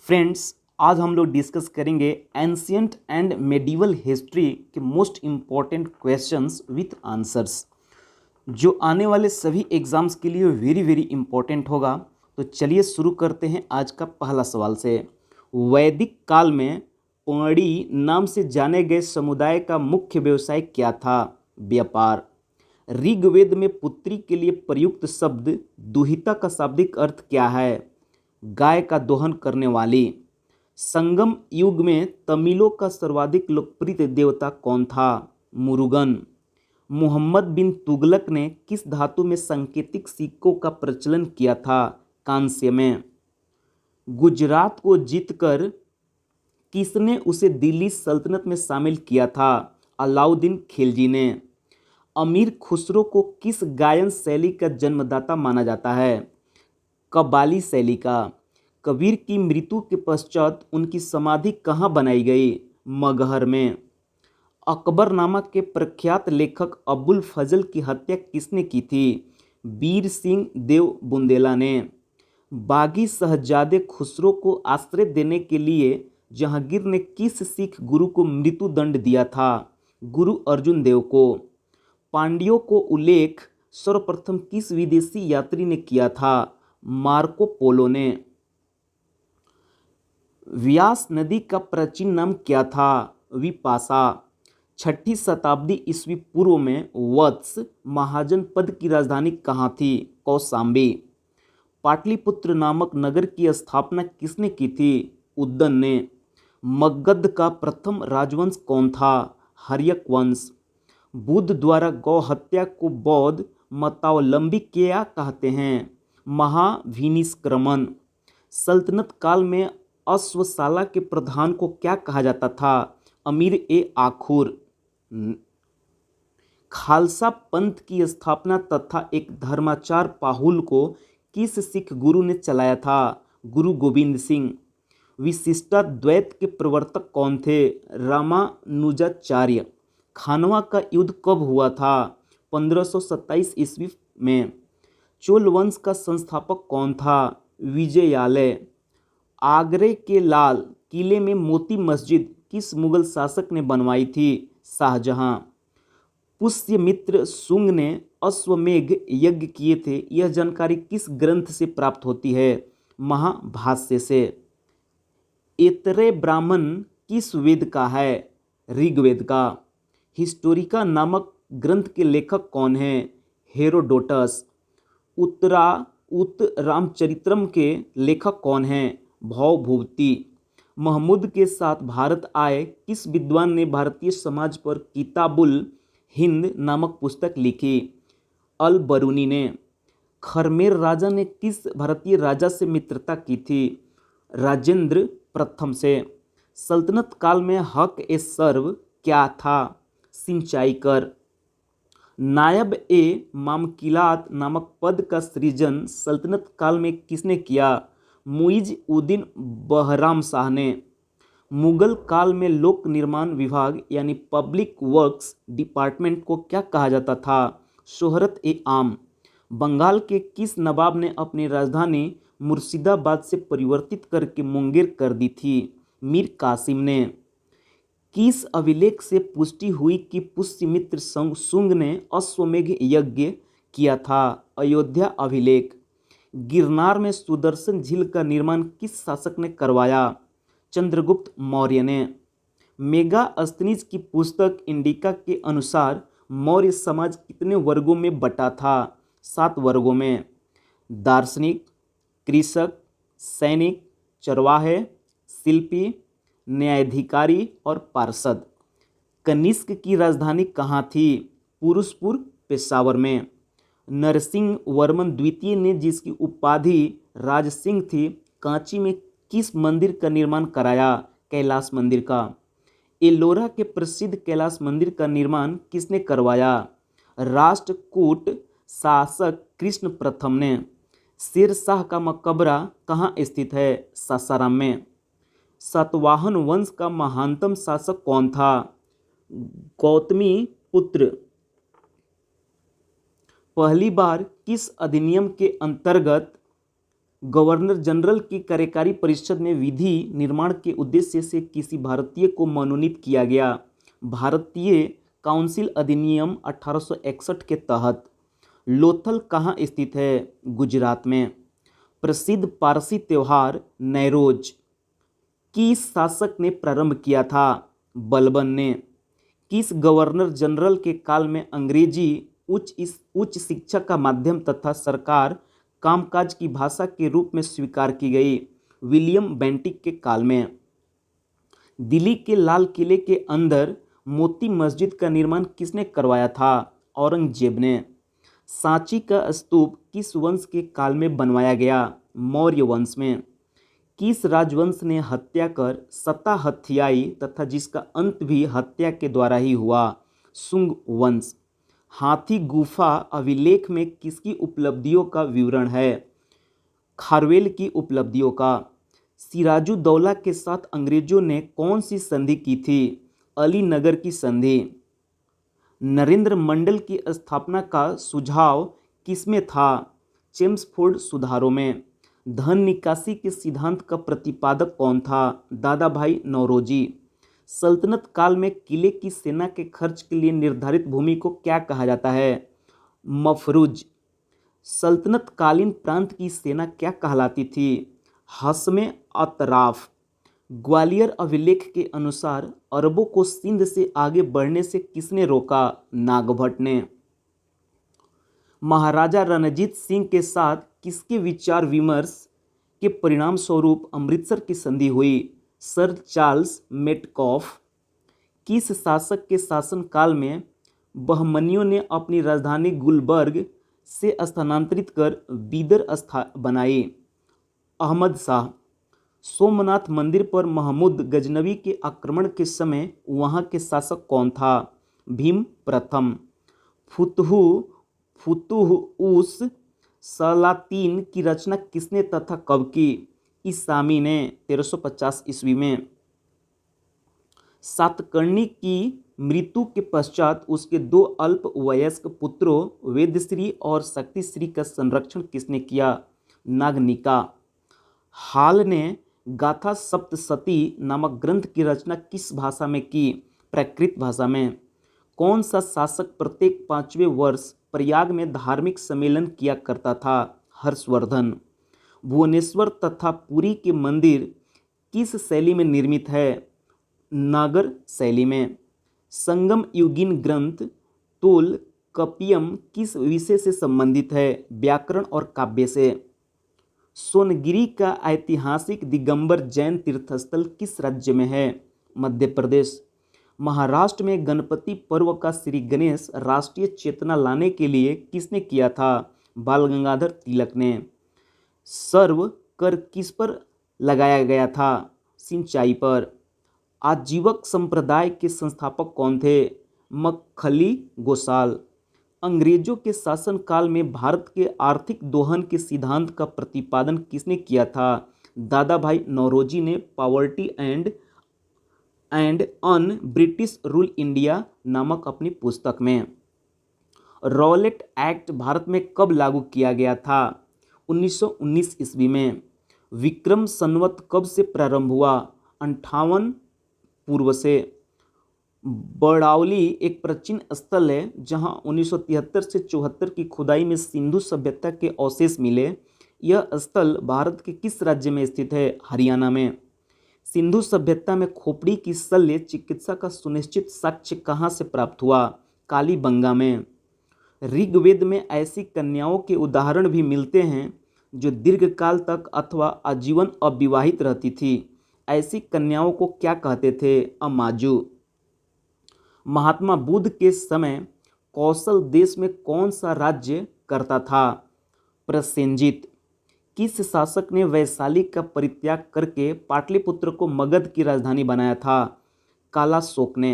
Friends, आज हम लोग डिस्कस करेंगे एंशियंट एंड मेडिवल हिस्ट्री के most important questions with answers, जो आने वाले सभी एग्जाम्स के लिए वेरी वेरी इंपॉर्टेंट होगा। तो चलिए शुरू करते हैं आज का पहला सवाल से। वैदिक काल में पौड़ी नाम से जाने गए समुदाय का मुख्य व्यवसाय क्या था? व्यापार। ऋग्वेद में पुत्री के लिए प्रयुक्त शब्द दुहिता का शाब्दिक अर्थ क्या है? गाय का दोहन करने वाली। संगम युग में तमिलों का सर्वाधिक लोकप्रिय देवता कौन था? मुरुगन। मोहम्मद बिन तुगलक ने किस धातु में सांकेतिक सिक्कों का प्रचलन किया था? कांस्य में। गुजरात को जीतकर किसने उसे दिल्ली सल्तनत में शामिल किया था? अलाउद्दीन खिलजी ने। अमीर खुसरो को किस गायन शैली का जन्मदाता माना जाता है? कव्वाली शैली का। कबीर की मृत्यु के पश्चात उनकी समाधि कहाँ बनाई गई? मगहर में। अकबरनामा के प्रख्यात लेखक अबुल फजल की हत्या किसने की थी? वीर सिंह देव बुंदेला ने। बागी शहजादे खुसरो को आश्रय देने के लिए जहांगीर ने किस सिख गुरु को मृत्यु दंड दिया था? गुरु अर्जुन देव को। पांड्यों को उल्लेख सर्वप्रथम किस विदेशी यात्री ने किया था? मार्को पोलो ने। व्यास नदी का प्राचीन नाम क्या था? विपाशा। 6ठी शताब्दी ईस्वी पूर्व में वत्स महाजन पद की राजधानी कहाँ थी? कौशाम्बी। पाटलिपुत्र नामक नगर की स्थापना किसने की थी? उद्दन ने। मगध का प्रथम राजवंश कौन था? हर्यक वंश। बुद्ध द्वारा गौ हत्या को बौद्ध मतावलंबी क्या कहते हैं? महाविनिष्क्रमण। सल्तनत काल में अश्वशाला के प्रधान को क्या कहा जाता था? अमीर ए आखुर। खालसा पंथ की स्थापना तथा एक धर्माचार पाहुल को किस सिख गुरु ने चलाया था? गुरु गोविंद सिंह। विशिष्टाद्वैत के प्रवर्तक कौन थे? रामानुजाचार्य। खानवा का युद्ध कब हुआ था? 1527 ईस्वी में। चोल वंश का संस्थापक कौन था? विजयालय। आगरे के लाल किले में मोती मस्जिद किस मुगल शासक ने बनवाई थी? शाहजहां। पुष्यमित्र शुंग ने अश्वमेघ यज्ञ किए थे, यह जानकारी किस ग्रंथ से प्राप्त होती है? महाभाष्य से। ऐतरेय ब्राह्मण किस वेद का है? ऋग्वेद का। हिस्टोरिका नामक ग्रंथ के लेखक कौन हैं? हेरोडोटस। रामचरित्रम के लेखक कौन हैं? भौभूति। महमूद के साथ भारत आए किस विद्वान ने भारतीय समाज पर किताबुल हिंद नामक पुस्तक लिखी? अल बरूनी ने। खरमेर राजा ने किस भारतीय राजा से मित्रता की थी? राजेंद्र प्रथम से। सल्तनत काल में हक ए सर्व क्या था? सिंचाई कर। नायब ए मामकिलात नामक पद का सृजन सल्तनत काल में किसने किया? मुइज उद्दीन बहराम शाह ने। मुगल काल में लोक निर्माण विभाग यानी पब्लिक वर्क्स डिपार्टमेंट को क्या कहा जाता था? शोहरत ए आम। बंगाल के किस नवाब ने अपनी राजधानी मुर्शिदाबाद से परिवर्तित करके मुंगेर कर दी थी? मीर कासिम ने। किस अभिलेख से पुष्टि हुई कि पुष्यमित्र शुंग ने अश्वमेघ यज्ञ किया था? अयोध्या अभिलेख। गिरनार में सुदर्शन झील का निर्माण किस शासक ने करवाया? चंद्रगुप्त मौर्य ने। मेगास्थनीज की पुस्तक इंडिका के अनुसार मौर्य समाज कितने वर्गों में बटा था? 7 वर्गों में। दार्शनिक, कृषक, सैनिक, चरवाहे, शिल्पी, न्यायाधिकारी और पार्षद। कनिष्क की राजधानी कहाँ थी? पुरुषपुर, पेशावर में। नरसिंह वर्मन द्वितीय ने जिसकी उपाधि राजसिंह थी, कांची में किस मंदिर का निर्माण कराया? कैलाश मंदिर का। एलोरा के प्रसिद्ध कैलाश मंदिर का निर्माण किसने करवाया? राष्ट्रकूट शासक कृष्ण प्रथम ने। शेर शाह का मकबरा कहाँ स्थित है? सासाराम में। सातवाहन वंश का महानतम शासक कौन था? गौतमी पुत्र। पहली बार किस अधिनियम के अंतर्गत गवर्नर जनरल की कार्यकारी परिषद में विधि निर्माण के उद्देश्य से किसी भारतीय को मनोनीत किया गया। भारतीय काउंसिल अधिनियम 1861 के तहत लोथल कहाँ स्थित है? गुजरात में। प्रसिद्ध पारसी त्यौहार नैरोज किस शासक ने प्रारंभ किया था? बलबन ने। किस गवर्नर जनरल के काल में अंग्रेजी उच्च शिक्षा का माध्यम तथा सरकार कामकाज की भाषा के रूप में स्वीकार की गई? विलियम बेंटिक के काल में। दिल्ली के लाल किले के अंदर मोती मस्जिद का निर्माण किसने करवाया था? औरंगजेब ने। सांची का स्तूप किस वंश के काल में बनवाया गया? मौर्य वंश में। किस राजवंश ने हत्या कर सत्ता हथियाई तथा जिसका अंत भी हत्या के द्वारा ही हुआ? शुंग वंश। हाथी गुफा अभिलेख में किसकी उपलब्धियों का विवरण है? खारवेल की उपलब्धियों का। सिराजुद्दौला के साथ अंग्रेजों ने कौन सी संधि की थी? अलीनगर की संधि। नरेंद्र मंडल की स्थापना का सुझाव किसमें था? चेम्सफोर्ड सुधारों में। धन निकासी के सिद्धांत का प्रतिपादक कौन था? दादा भाई नौरोजी। सल्तनत काल में किले की सेना के खर्च के लिए निर्धारित भूमि को क्या कहा जाता है? मफरूज। सल्तनत कालीन प्रांत की सेना क्या कहलाती थी? हस्मे अतराफ। ग्वालियर अभिलेख के अनुसार अरबों को सिंध से आगे बढ़ने से किसने रोका? नागभट्ट ने। महाराजा रणजीत सिंह के साथ किसके विचार विमर्श के परिणाम स्वरूप अमृतसर की संधि हुई? Sir Charles Metcalfe. किस शासक के शासनकाल में बहमनियों ने अपनी राजधानी गुलबर्ग से स्थानांतरित कर बीदर बनाई? अहमद शाह। सोमनाथ मंदिर पर महमूद गजनवी के आक्रमण के समय वहां के शासक कौन था? भीम प्रथम। फुतुह उस सलातीन की रचना किसने तथा कब की? इसामी ने 1350 ईस्वी में। सातकर्णी की मृत्यु के पश्चात उसके दो अल्पवयस्क पुत्रों वेदश्री और शक्तिश्री का संरक्षण किसने किया? नागनिका। हाल ने गाथा सप्तशती नामक ग्रंथ की रचना किस भाषा में की? प्राकृत भाषा में। कौन सा शासक प्रत्येक 5वें वर्ष प्रयाग में धार्मिक सम्मेलन किया करता था? हर्षवर्धन। भुवनेश्वर तथा पुरी के मंदिर किस शैली में निर्मित है? नागर शैली में। संगम युगीन ग्रंथ तोल कपियम किस विषय से संबंधित है? व्याकरण और काव्य से। सोनगिरी का ऐतिहासिक दिगंबर जैन तीर्थस्थल किस राज्य में है? मध्य प्रदेश। महाराष्ट्र में गणपति पर्व का श्री गणेश राष्ट्रीय चेतना लाने के लिए किसने किया था? बाल गंगाधर तिलक ने। सर्व कर किस पर लगाया गया था? सिंचाई पर। आजीवक संप्रदाय के संस्थापक कौन थे? मक्खली गोसाल। अंग्रेजों के शासनकाल में भारत के आर्थिक दोहन के सिद्धांत का प्रतिपादन किसने किया था? दादा भाई नौरोजी ने poverty and un British rule India नामक अपनी पुस्तक में। रॉलेट एक्ट भारत में कब लागू किया गया था? 1919 ईस्वी में। विक्रम संवत कब से प्रारंभ हुआ? 58 पूर्व से। बड़ावली एक प्राचीन स्थल है जहां 1973 से 74 की खुदाई में सिंधु सभ्यता के अवशेष मिले। यह स्थल भारत के किस राज्य में स्थित है? हरियाणा में। सिंधु सभ्यता में खोपड़ी की शल्य चिकित्सा का सुनिश्चित साक्ष्य कहाँ से प्राप्त हुआ? कालीबंगा में। ऋग्वेद में ऐसी कन्याओं के उदाहरण भी मिलते हैं जो दीर्घकाल तक अथवा आजीवन अविवाहित रहती थी। ऐसी कन्याओं को क्या कहते थे? अमाजु। महात्मा बुद्ध के समय कौशल देश में कौन सा राज्य करता था? प्रसेनजित। किस शासक ने वैशाली का परित्याग करके पाटलिपुत्र को मगध की राजधानी बनाया था? कालाशोक ने।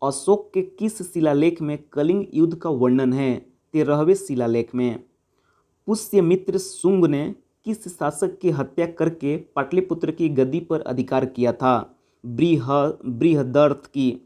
अशोक के किस शिलालेख में कलिंग युद्ध का वर्णन है? 13वें शिलालेख में। पुष्यमित्र शुंग ने किस शासक की हत्या करके पाटलिपुत्र की गद्दी पर अधिकार किया था? बृहदर्थ की।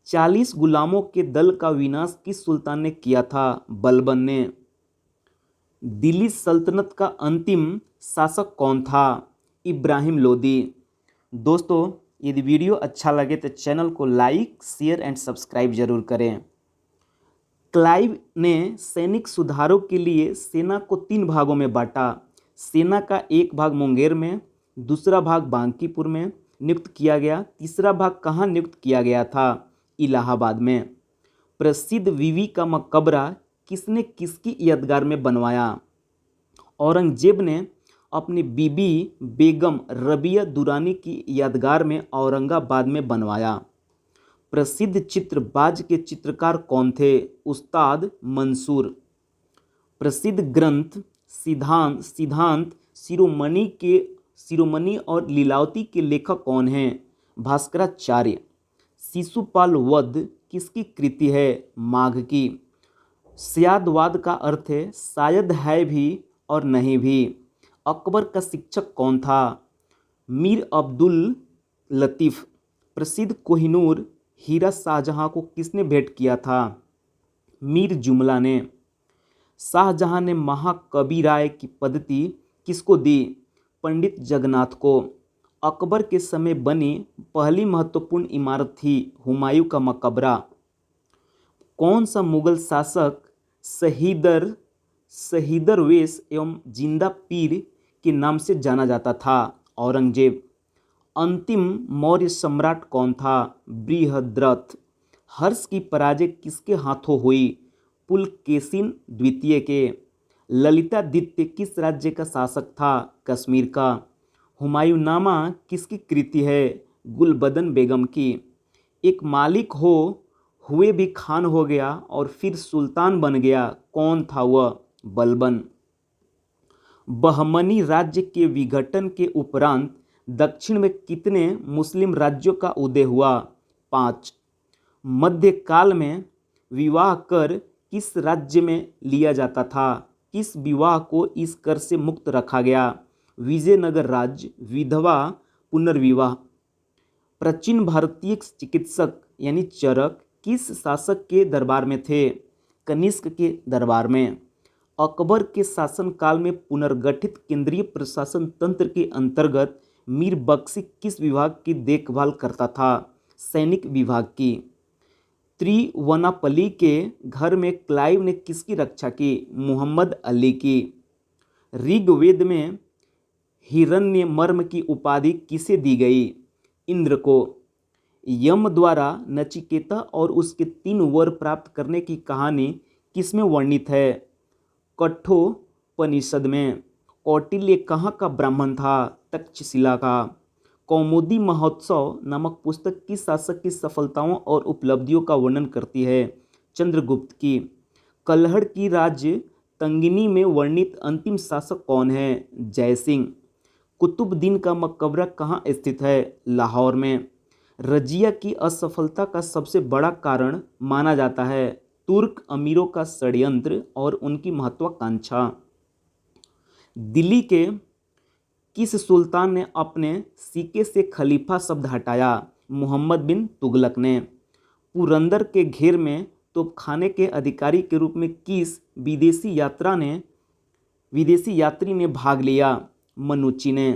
40 गुलामों के दल का विनाश किस सुल्तान ने किया था? बलबन ने। दिल्ली सल्तनत का अंतिम शासक कौन था? इब्राहिम लोदी। दोस्तों, यदि वीडियो अच्छा लगे तो चैनल को लाइक, शेयर एंड सब्सक्राइब जरूर करें। क्लाइव ने सैनिक सुधारों के लिए सेना को 3 भागों में बांटा। सेना का एक भाग मुंगेर में, दूसरा भाग बांकीपुर में नियुक्त किया गया, तीसरा भाग कहाँ नियुक्त किया गया था? इलाहाबाद में। प्रसिद्ध बीवी का मकबरा किसने किसकी यादगार में बनवाया? औरंगजेब ने अपनी बीबी बेगम रबिया दुरानी की यादगार में औरंगाबाद में बनवाया। प्रसिद्ध चित्रबाज के चित्रकार कौन थे? उस्ताद मंसूर। प्रसिद्ध ग्रंथ सिद्धांत शिरोमणि और लीलावती के लेखक कौन हैं? भास्कराचार्य। शिशुपाल वध किसकी कृति है? माघ की। स्यादवाद का अर्थ है शायद है भी और नहीं भी। अकबर का शिक्षक कौन था? मीर अब्दुल लतीफ़। प्रसिद्ध कोहिनूर हीरा शाहजहां को किसने भेंट किया था? मीर जुमला ने। शाहजहां ने महाकवि राय की पद्धति किसको दी? पंडित जगन्नाथ को। अकबर के समय बनी पहली महत्वपूर्ण इमारत थी हुमायूं का मकबरा। कौन सा मुगल शासक शहीदरवेश एवं जिंदा पीर के नाम से जाना जाता था? औरंगजेब। अंतिम मौर्य सम्राट कौन था? बृहद्रथ। हर्ष की पराजय किसके हाथों हुई? पुलकेशिन द्वितीय के। ललितादित्य किस राज्य का शासक था? कश्मीर का। हुमायूंनामा किसकी कृति है? गुलबदन बेगम की। एक मालिक हुए भी खान हो गया और फिर सुल्तान बन गया, कौन था वह? बलबन। बहमनी राज्य के विघटन के उपरांत दक्षिण में कितने मुस्लिम राज्यों का उदय हुआ? 5। मध्यकाल में विवाह कर किस राज्य में लिया जाता था? किस विवाह को इस कर से मुक्त रखा गया? विजयनगर राज्य। विधवा पुनर्विवाह। प्राचीन भारतीय चिकित्सक यानी चरक किस शासक के दरबार में थे? कनिष्क के दरबार में। अकबर के शासनकाल में पुनर्गठित केंद्रीय प्रशासन तंत्र के अंतर्गत मीर बख्शी किस विभाग की देखभाल करता था? सैनिक विभाग की। त्रिवनापल्ली के घर में क्लाइव ने किसकी रक्षा की? मुहम्मद अली की। ऋग्वेद में हिरण्यमर्म की उपाधि किसे दी गई? इंद्र को। यम द्वारा नचिकेता और उसके 3 वर प्राप्त करने की कहानी किसमें वर्णित है? कठोपनिषद में। कौटिल्य कहाँ का ब्राह्मण था? तक्षशिला का। कौमुदी महोत्सव नामक पुस्तक किस शासक की सफलताओं और उपलब्धियों का वर्णन करती है? चंद्रगुप्त की। कल्हड़ की राज्य तंगिनी में वर्णित अंतिम शासक कौन है? जयसिंह। कुतुबुद्दीन का मकबरा कहाँ स्थित है? लाहौर में। रजिया की असफलता का सबसे बड़ा कारण माना जाता है तुर्क अमीरों का षड्यंत्र और उनकी महत्वाकांक्षा। दिल्ली के किस सुल्तान ने अपने सिक्के से खलीफा शब्द हटाया? मोहम्मद बिन तुगलक ने। पुरंदर के घेर में तोपखाने के अधिकारी के रूप में किस विदेशी यात्री ने भाग लिया? मनुची ने।